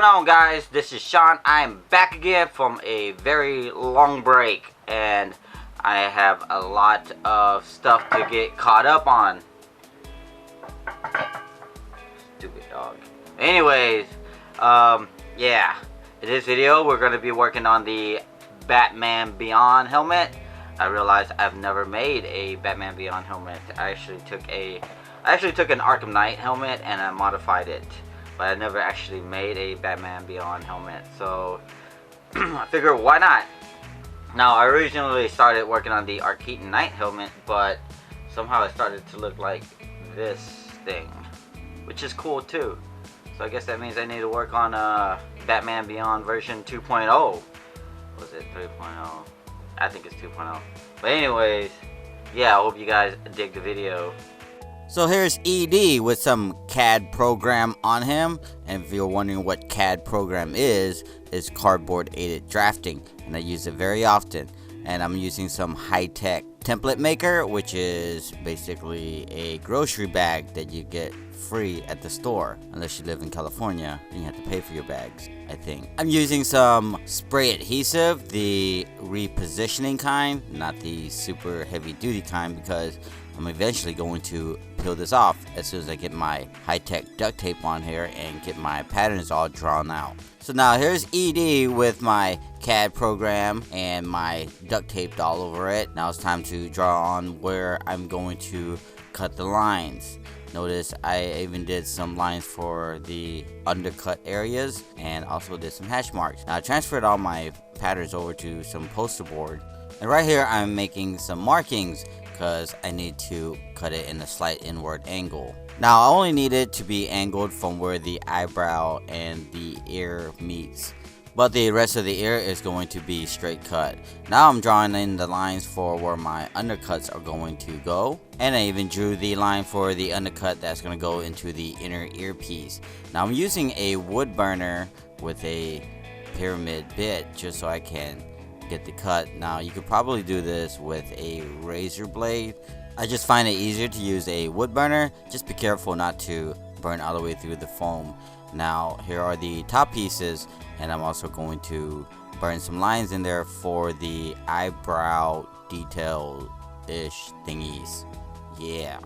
going on, guys? This is Sean. I'm back again from a very long break, and I have a lot of stuff to get caught up on. Stupid dog. Anyways, yeah. In this video, we're going to be working on the Batman Beyond helmet. I realized I've never made a Batman Beyond helmet. I actually took an Arkham Knight helmet and I modified it, but I never actually made a Batman Beyond helmet. So I figured, why not? Now, I originally started working on the Arkham Knight helmet, but somehow it started to look like this thing, which is cool too. So I guess that means I need to work on Batman Beyond version 2.0. Was it 3.0? I think it's 2.0. But anyways, yeah, I hope you guys dig the video. So here's ED with some CAD program on him, and if you're wondering what CAD program is cardboard aided drafting, and I use it very often. And I'm using some high-tech template maker, which is basically a grocery bag that you get free at the store, unless you live in California and you have to pay for your bags, I think. I'm using some spray adhesive, the repositioning kind, not the super heavy duty kind, because I'm eventually going to peel this off as soon as I get my high-tech duct tape on here and get my patterns all drawn out. So now here's ED with my CAD program and my duct taped all over it. Now it's time to draw on where I'm going to cut the lines. Notice I even did some lines for the undercut areas and also did some hash marks. Now I transferred all my patterns over to some poster board. And right here I'm making some markings because I need to cut it in a slight inward angle. Now I only need it to be angled from where the eyebrow and the ear meets, but the rest of the ear is going to be straight cut. Now I'm drawing in the lines for where my undercuts are going to go, and I even drew the line for the undercut that's going to go into the inner earpiece. Now I'm using a wood burner with a pyramid bit just so I can get the cut. Now you could probably do this with a razor blade. I just find it easier to use a wood burner. Just be careful not to burn all the way through the foam. Now here are the top pieces, and I'm also going to burn some lines in there for the eyebrow detail-ish thingies. Yeah.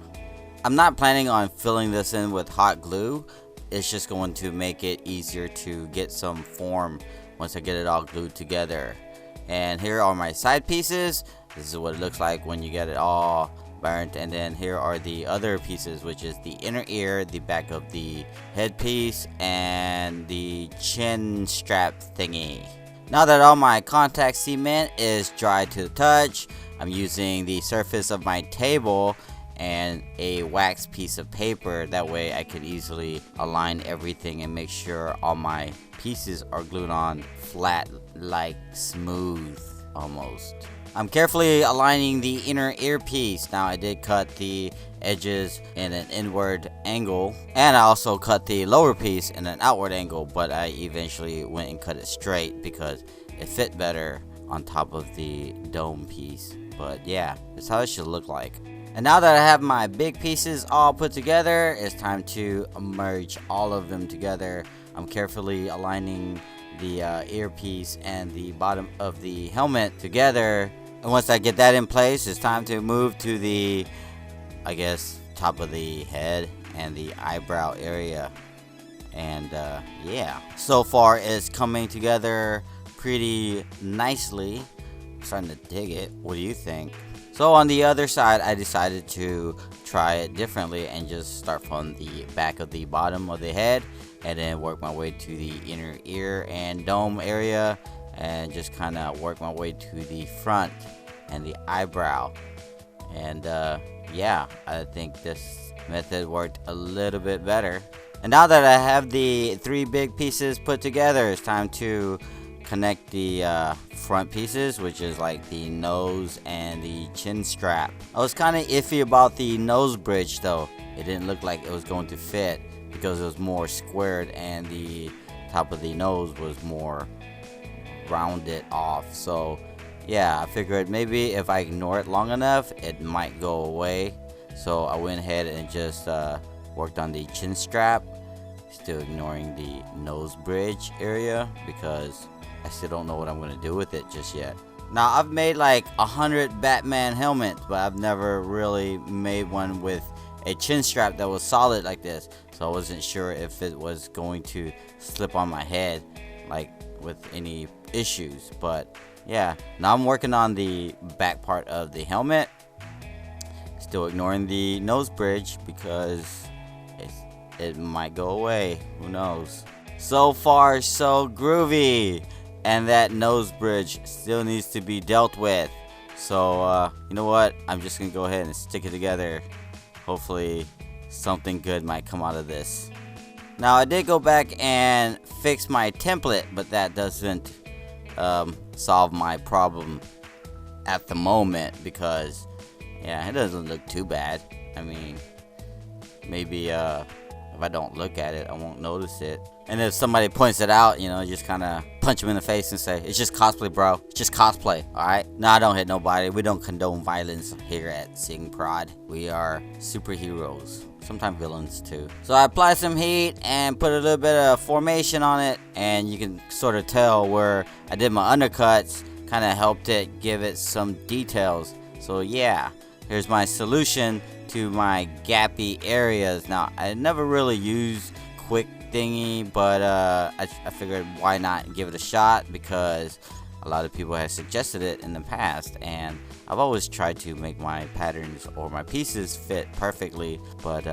I'm not planning on filling this in with hot glue. It's just going to make it easier to get some form once I get it all glued together. And here are my side pieces. This is what it looks like when you get it all burnt. And then here are the other pieces, which is the inner ear, the back of the headpiece, and the chin strap thingy. Now that all my contact cement is dry to the touch, I'm using the surface of my table and a wax piece of paper. That way I can easily align everything and make sure all my pieces are glued on flat, like smooth almost. I'm carefully aligning the inner earpiece. Now I did cut the edges in an inward angle, and I also cut the lower piece in an outward angle, but I eventually went and cut it straight because it fit better on top of the dome piece. But yeah, that's how it should look like. And now that I have my big pieces all put together, it's time to merge all of them together. I'm carefully aligning the earpiece and the bottom of the helmet together. And once I get that in place, it's time to move to the, I guess, top of the head and the eyebrow area. And yeah, so far it's coming together pretty nicely. I'm starting to dig it. What do you think? So on the other side, I decided to try it differently and just start from the back of the bottom of the head and then work my way to the inner ear and dome area and just kind of work my way to the front and the eyebrow. And yeah, I think this method worked a little bit better. And now that I have the three big pieces put together, it's time to connect the front pieces, which is like the nose and the chin strap. I was kind of iffy about the nose bridge though. It didn't look like it was going to fit because it was more squared and the top of the nose was more rounded off. So yeah, I figured maybe if I ignore it long enough it might go away. So I went ahead and just worked on the chin strap. Still ignoring the nose bridge area because I still don't know what I'm gonna do with it just yet. Now I've made like 100 Batman helmets, but I've never really made one with a chin strap that was solid like this, so I wasn't sure if it was going to slip on my head like with any issues. But yeah, now I'm working on the back part of the helmet, still ignoring the nose bridge because it might go away, who knows. So far so groovy, and that nose bridge still needs to be dealt with. So you know what, I'm just gonna go ahead and stick it together. Hopefully something good might come out of this. Now I did go back and fix my template, but that doesn't solve my problem at the moment because yeah, it doesn't look too bad. I mean, maybe if I don't look at it, I won't notice it. And if somebody points it out, you know, just kind of punch them in the face and say, it's just cosplay, bro. It's just cosplay, alright? No, I don't hit nobody. We don't condone violence here at Xiengprod. We are superheroes. Sometimes villains, too. So I applied some heat and put a little bit of formation on it. And you can sort of tell where I did my undercuts. Kind of helped it give it some details. So yeah, here's my solution to my gappy areas. Now, I never really used quick thingy, but I figured why not give it a shot because a lot of people have suggested it in the past, and I've always tried to make my patterns or my pieces fit perfectly, but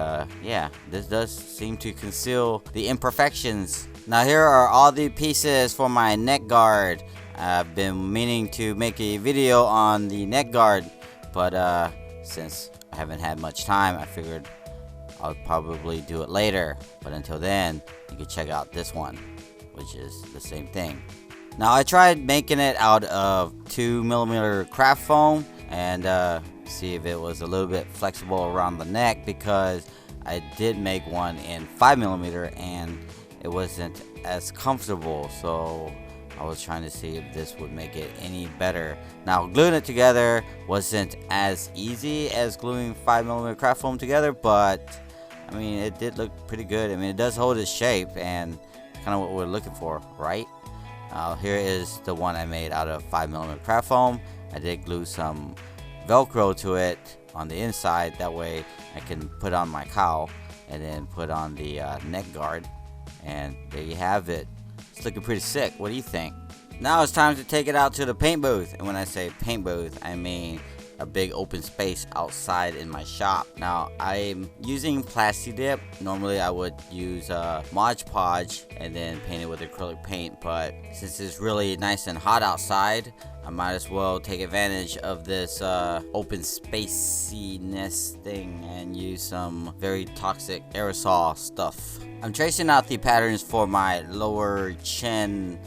yeah, this does seem to conceal the imperfections. Now here are all the pieces for my neck guard. I've been meaning to make a video on the neck guard, but since I haven't had much time, I figured I'll probably do it later. But until then, you can check out this one, which is the same thing. Now I tried making it out of 2mm craft foam and see if it was a little bit flexible around the neck, because I did make one in 5mm and it wasn't as comfortable, so I was trying to see if this would make it any better. Now gluing it together wasn't as easy as gluing 5mm craft foam together, but I mean, it did look pretty good. I mean, it does hold its shape and kind of what we're looking for, right? Here is the one I made out of 5mm craft foam. I did glue some Velcro to it on the inside, that way I can put on my cowl and then put on the neck guard, and there you have it. It's looking pretty sick. What do you think? Now it's time to take it out to the paint booth, and when I say paint booth, I mean a big open space outside in my shop. Now I'm using Plasti Dip. Normally I would use Mod Podge and then paint it with acrylic paint, but since it's really nice and hot outside, I might as well take advantage of this open spaciness thing and use some very toxic aerosol stuff. I'm tracing out the patterns for my lower chin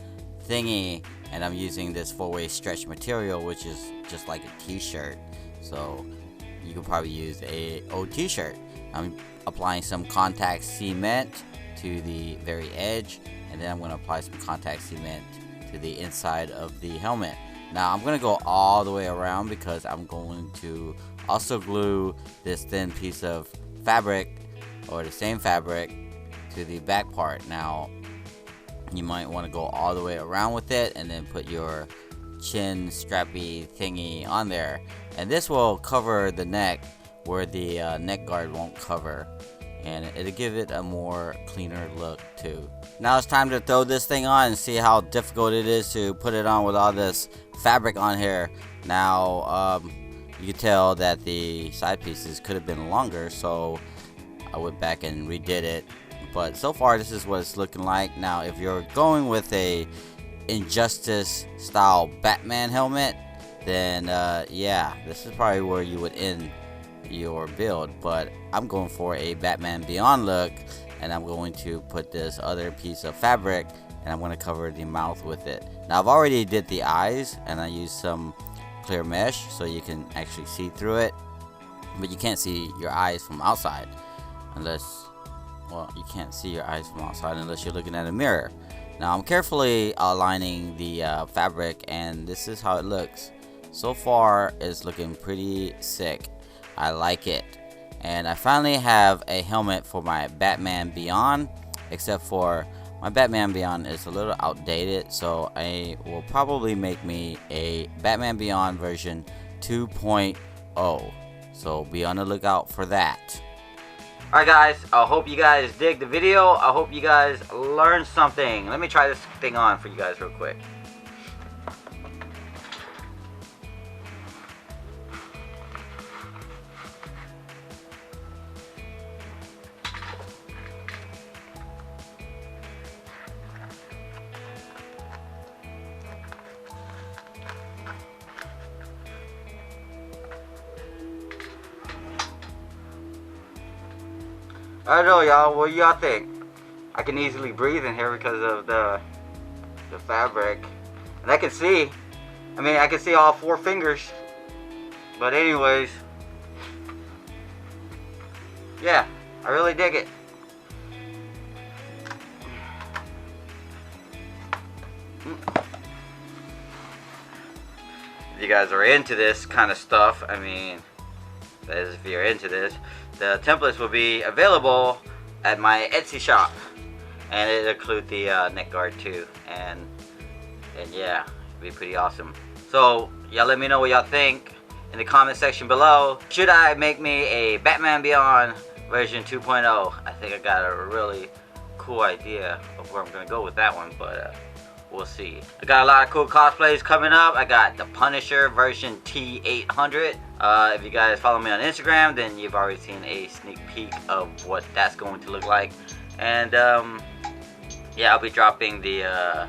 thingy, and I'm using this 4-way stretch material, which is just like a t-shirt, so you could probably use a old t-shirt. I'm applying some contact cement to the very edge, and then I'm going to apply some contact cement to the inside of the helmet. Now I'm going to go all the way around because I'm going to also glue this thin piece of fabric, or the same fabric, to the back part. Now you might want to go all the way around with it and then put your chin strappy thingy on there, and this will cover the neck where the neck guard won't cover, and it'll give it a more cleaner look too. Now it's time to throw this thing on and see how difficult it is to put it on with all this fabric on here. Now you can tell that the side pieces could have been longer, so I went back and redid it, but so far this is what it's looking like. Now if you're going with a Injustice style Batman helmet, then yeah, this is probably where you would end your build, but I'm going for a Batman Beyond look, and I'm going to put this other piece of fabric and I'm going to cover the mouth with it. Now I've already did the eyes, and I used some clear mesh so you can actually see through it, but you can't see your eyes from outside unless, well, you can't see your eyes from outside unless you're looking at a mirror. Now I'm carefully aligning the fabric, and this is how it looks. So far it's looking pretty sick. I like it. And I finally have a helmet for my Batman Beyond, except for my Batman Beyond is a little outdated, so I will probably make me a Batman Beyond version 2.0. So be on the lookout for that. Alright guys, I hope you guys dig the video. I hope you guys learned something. Let me try this thing on for you guys real quick. I don't know, y'all. What do y'all think? I can easily breathe in here because of the fabric, and I can see. I mean, I can see all 4 fingers. But anyways, yeah, I really dig it. If you guys are into this kind of stuff, I mean, that is if you're into this, the templates will be available at my Etsy shop, and it includes the neck guard too, and yeah, it'll be pretty awesome. So y'all let me know what y'all think in the comment section below. Should I make me a Batman Beyond version 2.0? I think I got a really cool idea of where I'm gonna go with that one, but we'll see. I got a lot of cool cosplays coming up. I got the Punisher version T800. If you guys follow me on Instagram, then you've already seen a sneak peek of what that's going to look like. And yeah, I'll be dropping the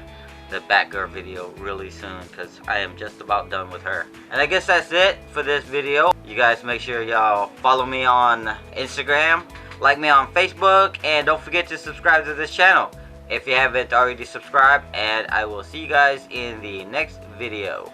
Batgirl video really soon because I am just about done with her. And I guess that's it for this video. You guys make sure y'all follow me on Instagram, like me on Facebook, and don't forget to subscribe to this channel if you haven't already subscribed, and I will see you guys in the next video.